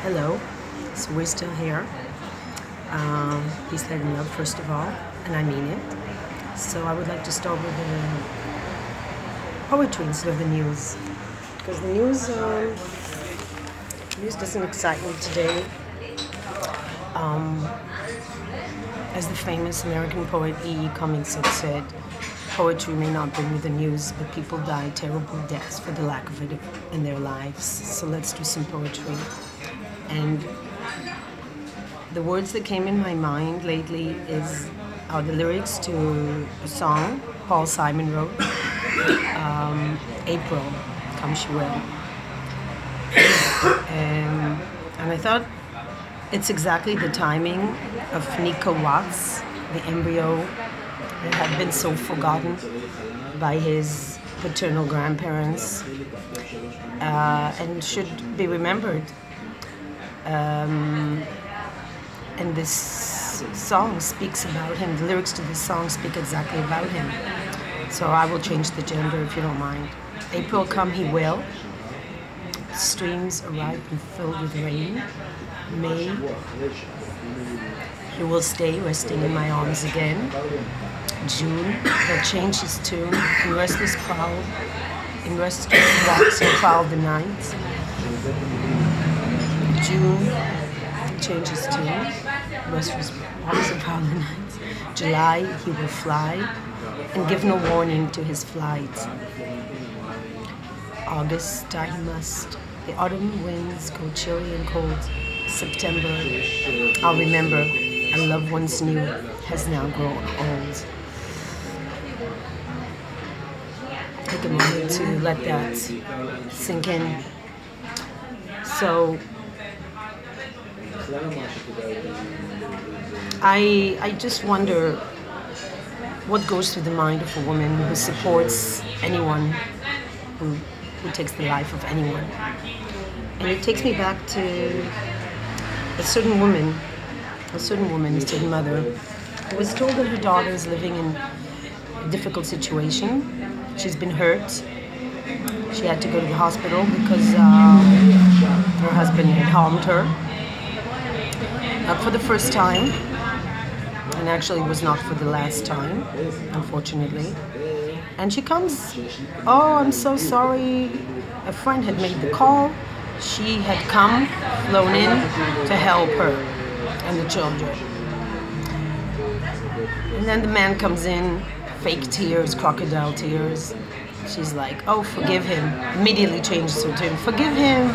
Hello, so we're still here. Peace, light, and love, first of all, and I mean it. So I would like to start with the poetry instead of the news, because the news doesn't excite me today. As the famous American poet E. E. Cummings had said, poetry may not bring you the news, but people die terrible deaths for the lack of it in their lives. So let's do some poetry. And the words that came in my mind lately are the lyrics to a song Paul Simon wrote, April, Come She Will. And I thought it's exactly the timing of Waats, the embryo that had been so forgotten by his paternal grandparents and should be remembered. And this song speaks about him. The lyrics to this song speak exactly about him. So I will change the gender if you don't mind. April come he will. Streams are ripe and filled with rain. May he will stay resting in my arms again. June he'll change his tune. In restless walks he'll prowl the night. June changes tune. Restless walks he'll prowl the night. July he will fly and give no warning to his flight. August die he must. The autumn winds go chilly and cold. September, I'll remember, a loved one's new has now grown old. Take a moment to let that sink in. So, I just wonder what goes through the mind of a woman who supports anyone who takes the life of anyone. And it takes me back to a certain woman, a certain mother, who was told that her daughter is living in a difficult situation. She's been hurt. She had to go to the hospital because her husband had harmed her. For the first time, and actually it was not for the last time, unfortunately. And she comes, oh, I'm so sorry. A friend had made the call. She had come, flown in to help her and the children. And then the man comes in, fake tears, crocodile tears. She's like, oh, forgive him. Immediately changes her tune. Forgive him.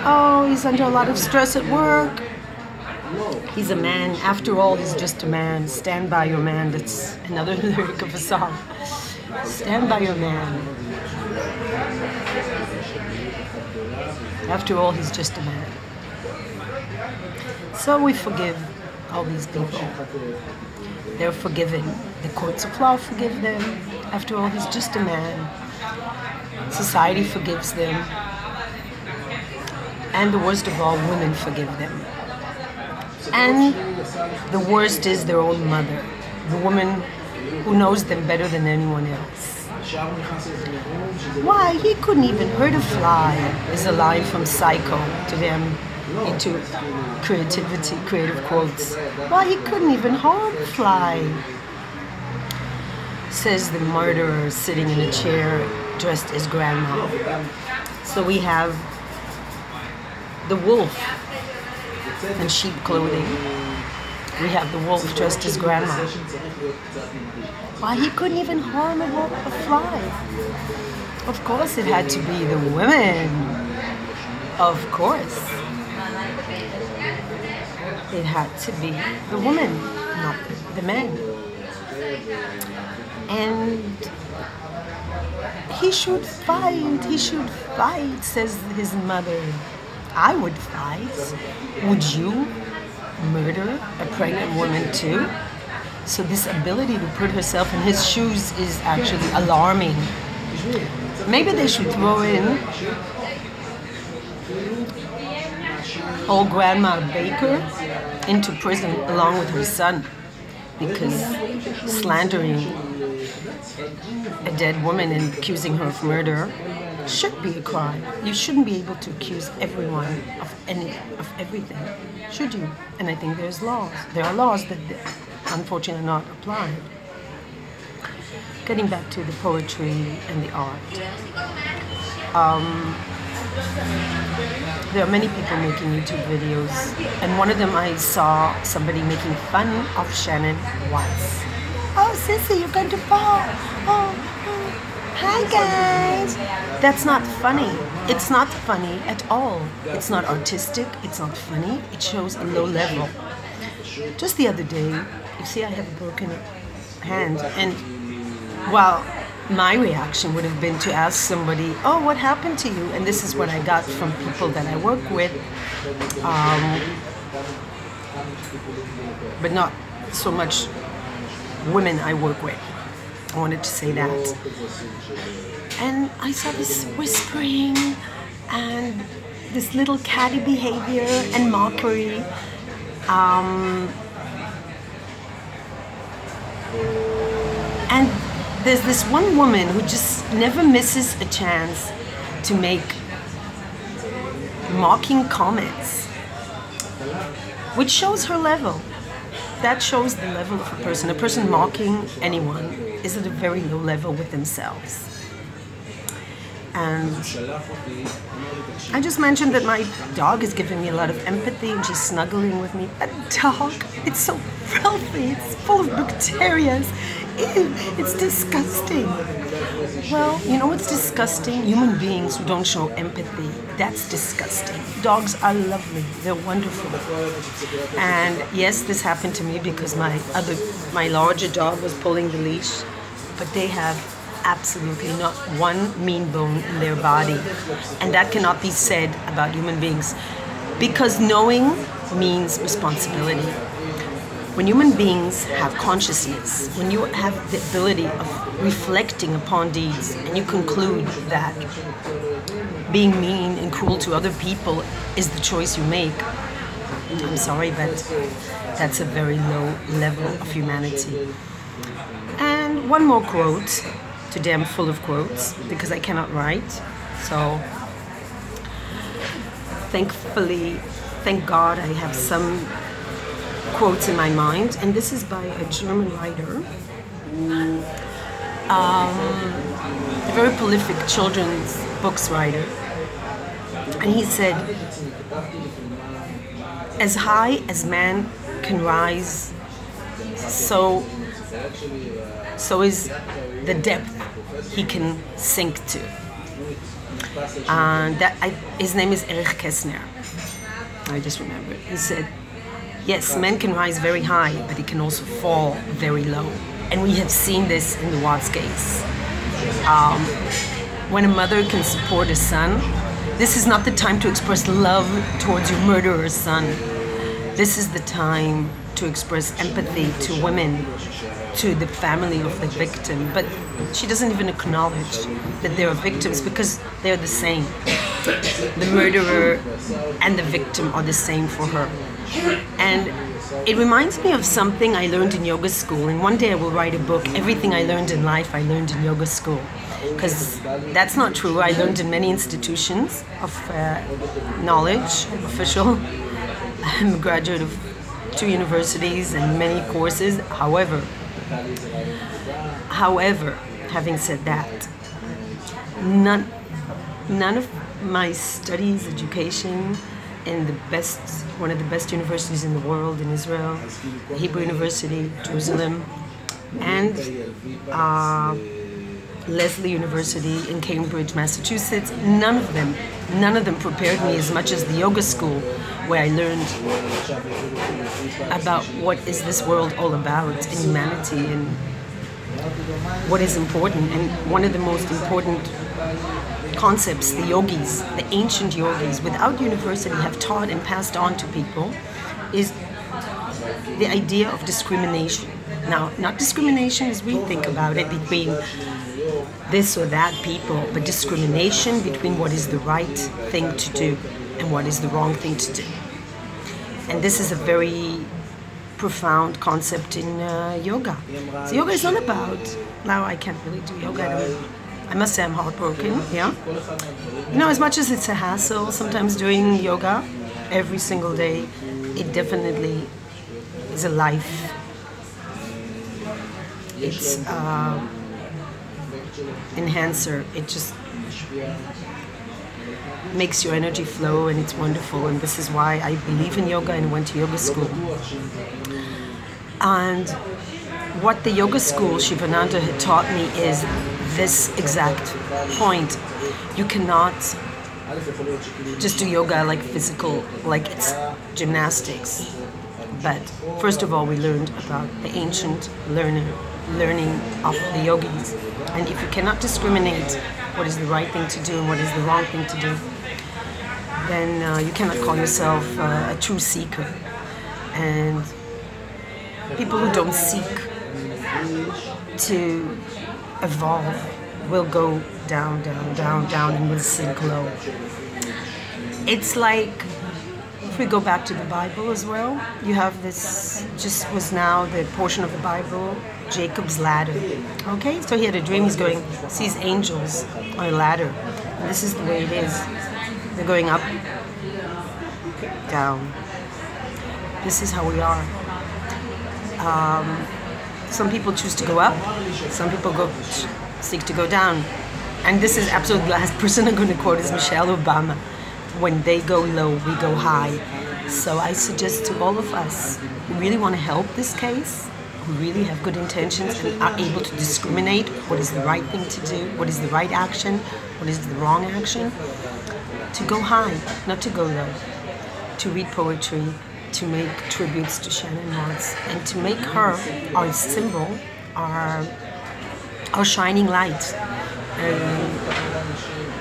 Oh, he's under a lot of stress at work. He's a man. After all, he's just a man. Stand by your man. That's another lyric of a song. Stand by your man. After all, he's just a man. So we forgive all these people. They're forgiven. The courts of law forgive them. After all, he's just a man. Society forgives them. And the worst of all, women forgive them. And the worst is their own mother, the woman who knows them better than anyone else. Why, he couldn't even hurt a fly is a line from Psycho to them into creativity, creative quotes. Why, he couldn't even harm a fly, says the murderer sitting in a chair dressed as grandma. So we have the wolf in sheep clothing. We have the wolf dressed as grandma. Why, he couldn't even harm a fly. Of course it had to be the women. Of course. It had to be the woman, not the men. And he should fight, says his mother. I would fight. Would you murder a pregnant woman too? So this ability to put herself in his shoes is actually alarming. Maybe they should throw in old Grandma Baker into prison along with her son, because slandering a dead woman and accusing her of murder should be a crime. You shouldn't be able to accuse everyone of everything, should you? And I think there's laws. There are laws that unfortunately are not applied. Getting back to the poetry and the art. There are many people making YouTube videos, and one of them I saw somebody making fun of Shan'Ann Waats. Oh, Sissy, you're going to fall. Oh, hi guys. That's not funny. It's not funny at all. It's not artistic. It's not funny. It shows a low level. Just the other day, you see I have a broken hand, and well, my reaction would have been to ask somebody, oh, what happened to you? And this is what I got from people that I work with, but not so much women I work with. I wanted to say that. And I saw this whispering and this little catty behavior and mockery. And there's this one woman who just never misses a chance to make mocking comments, which shows her level. That shows the level of a person. A person mocking anyone is at a very low level with themselves. And I just mentioned that my dog is giving me a lot of empathy and she's snuggling with me. That dog, it's so filthy, it's full of bacteria. Ew, it's disgusting. Well, you know what's disgusting? Human beings who don't show empathy. That's disgusting. Dogs are lovely. They're wonderful. And yes, this happened to me because my larger dog was pulling the leash, but they have absolutely not one mean bone in their body. And that cannot be said about human beings, because knowing means responsibility. When human beings have consciousness, when you have the ability of reflecting upon deeds, and you conclude that being mean and cruel to other people is the choice you make, I'm sorry, but that's a very low level of humanity. And one more quote. Today I'm full of quotes because I cannot write. So thank God I have some quotes in my mind, and this is by a German writer, a very prolific children's books writer, and he said, as high as man can rise, so is the depth he can sink to. And his name is Erich Kästner. I just remembered. He said, yes, man can rise very high, but he can also fall very low. And we have seen this in the Waats case. When a mother can support a son, this is not the time to express love towards your murderer's son. This is the time to express empathy to women, to the family of the victim. But she doesn't even acknowledge that they are victims because they're the same. The murderer and the victim are the same for her. And it reminds me of something I learned in yoga school. And one day I will write a book, Everything I Learned in Life I Learned in Yoga School. Because that's not true. I learned in many institutions of knowledge, official. I'm a graduate of 2 universities and many courses. However, having said that, none of my studies, education, in one of the best universities in the world in Israel, Hebrew University, Jerusalem, and Lesley University in Cambridge, Massachusetts, none of them prepared me as much as the yoga school, where I learned about what is this world all about in humanity and what is important. And one of the most important concepts the yogis, the ancient yogis, without university have taught and passed on to people is the idea of discrimination. Now, not discrimination as we think about it between this or that people, but discrimination between what is the right thing to do and what is the wrong thing to do. And this is a very profound concept in yoga. So yoga is not about, now I can't really do yoga, I must say I'm heartbroken, yeah. You know, as much as it's a hassle, sometimes doing yoga every single day, it definitely is a life. It's enhancer. It just makes your energy flow, and it's wonderful. And this is why I believe in yoga and went to yoga school. And what the yoga school Shivananda had taught me is this exact point. You cannot just do yoga like physical, like it's gymnastics. But first of all, we learned about the ancient learning of the yogis. And if you cannot discriminate what is the right thing to do and what is the wrong thing to do, then you cannot call yourself a true seeker. And people who don't seek to evolve will go down, down, down, down, and will sink low. It's like, if we go back to the Bible as well, you have this, just was now the portion of the Bible, Jacob's ladder. Okay, so he had a dream, he's going, sees angels on a ladder. And this is the way it is. They're going up, down. This is how we are. Some people choose to go up, some people seek to go down. And this is absolutely the last person I'm going to quote is Michelle Obama. When they go low, we go high. So I suggest to all of us who really want to help this case, who really have good intentions and are able to discriminate what is the right thing to do, what is the right action, what is the wrong action, to go high, not to go low, to read poetry, to make tributes to Shan'Ann Waats, and to make her our symbol, our shining light.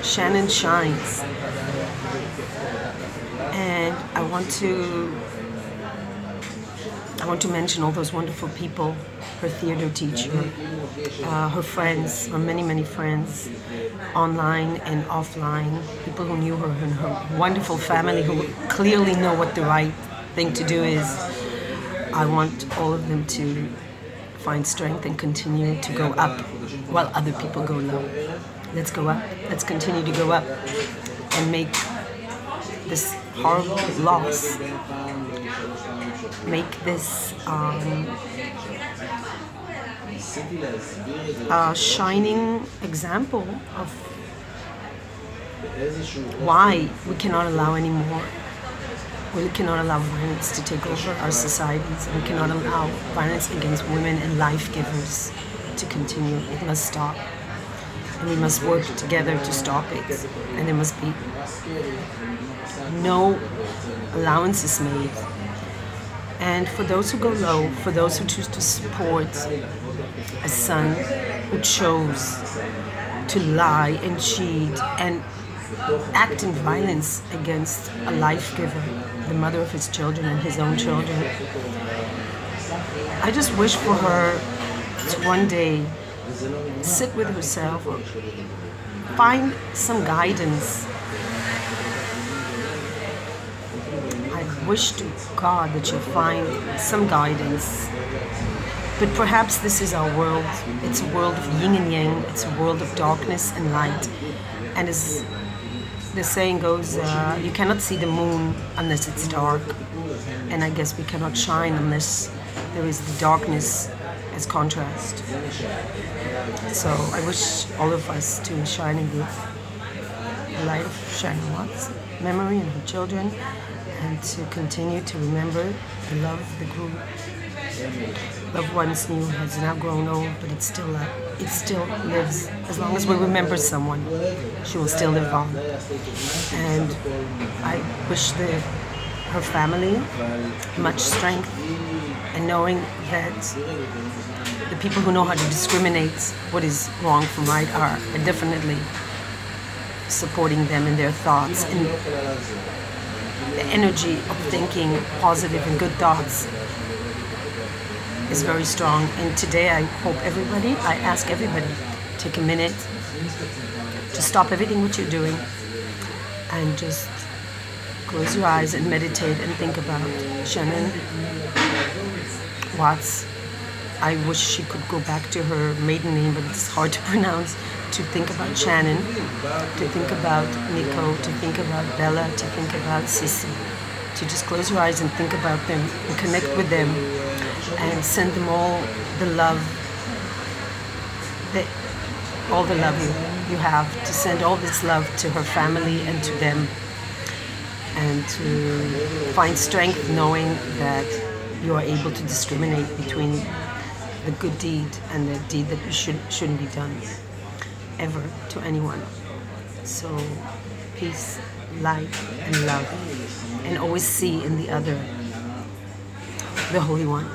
Shan'Ann shines. And I want to mention all those wonderful people, her theater teacher, her friends, her many, many friends, online and offline, people who knew her, and her wonderful family who clearly know what the right thing to do is. I want all of them to find strength and continue to go up while other people go low. Let's go up. Let's continue to go up and make this horrible loss, make this shining example of why we cannot allow anymore. We cannot allow violence to take over our societies. We cannot allow violence against women and life givers to continue. It must stop. And we must work together to stop it. And there must be no allowances made. And for those who go low, for those who choose to support a son who chose to lie and cheat and act in violence against a life giver, the mother of his children and his own children, I just wish for her to one day sit with herself, or find some guidance. I wish to God that you find some guidance. But perhaps this is our world. It's a world of yin and yang. It's a world of darkness and light. And as the saying goes, you cannot see the moon unless it's dark. And I guess we cannot shine unless there is the darkness as contrast. So I wish all of us to shine in the light of Shan'Ann Waats' memory and her children, and to continue to remember the love the group loved ones knew has now grown old, but it still lives. As long as we remember someone, she will still live on. And I wish her family much strength, and knowing that the people who know how to discriminate what is wrong from right are definitely supporting them in their thoughts, and the energy of thinking positive and good thoughts is very strong. And today I ask everybody, take a minute to stop everything what you're doing and just close your eyes and meditate and think about Shan'Ann Waats, I wish she could go back to her maiden name, but it's hard to pronounce, to think about Shan'Ann, to think about Nico, to think about Bella, to think about Sissy, to just close your eyes and think about them and connect with them and send them all the love, all the love you have, to send all this love to her family and to them, and to find strength knowing that you are able to discriminate between the good deed and the deed that shouldn't be done ever to anyone. So peace, light, and love, and always see in the other the Holy One,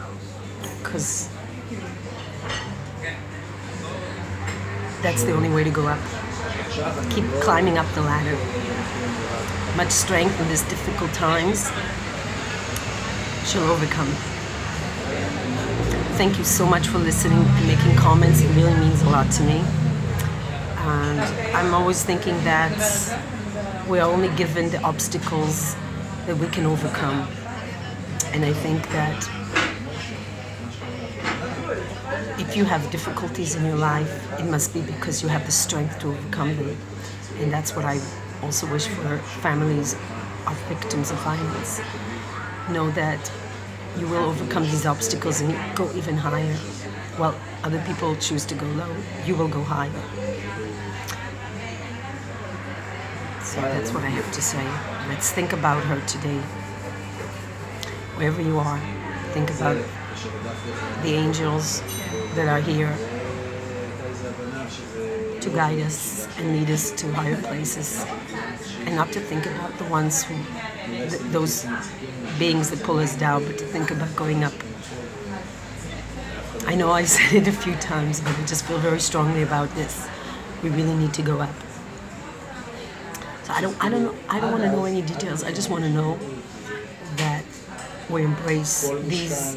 because that's the only way to go up. Keep climbing up the ladder. Much strength in these difficult times. She'll overcome. Thank you so much for listening and making comments. It really means a lot to me. And I'm always thinking that we're only given the obstacles that we can overcome. And I think that if you have difficulties in your life, it must be because you have the strength to overcome them. And that's what I also wish for families of victims of violence. Know that you will overcome these obstacles and go even higher. While other people choose to go low, you will go higher. So that's what I have to say. Let's think about her today. Wherever you are, think about the angels that are here to guide us and lead us to higher places, and not to think about the ones who, those beings that pull us down, but to think about going up. I know I said it a few times, but I just feel very strongly about this. We really need to go up. So I don't want to know any details. I just want to know that we embrace these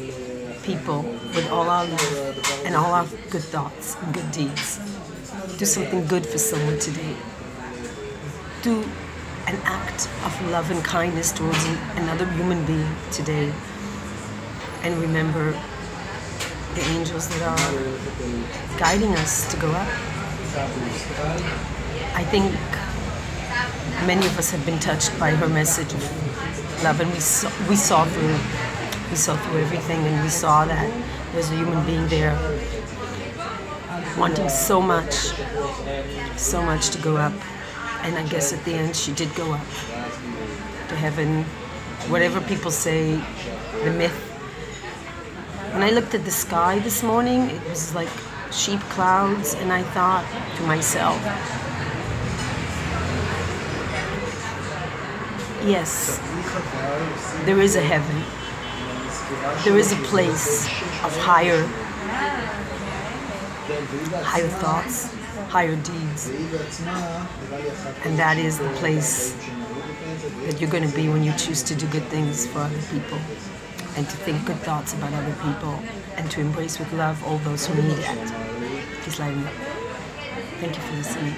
people with all our love and all our good thoughts and good deeds. Do something good for someone today. Do an act of love and kindness towards another human being today. And remember the angels that are guiding us to go up. I think many of us have been touched by her message of love, and we saw through everything, and we saw that there's a human being there wanting so much to go up. And I guess at the end she did go up to heaven, whatever people say, the myth. When I looked at the sky this morning, it was like sheep clouds, and I thought to myself, yes, there is a heaven. There is a place of higher thoughts, higher deeds. And that is the place that you're going to be when you choose to do good things for other people, and to think good thoughts about other people, and to embrace with love all those who need it. Thank you for listening.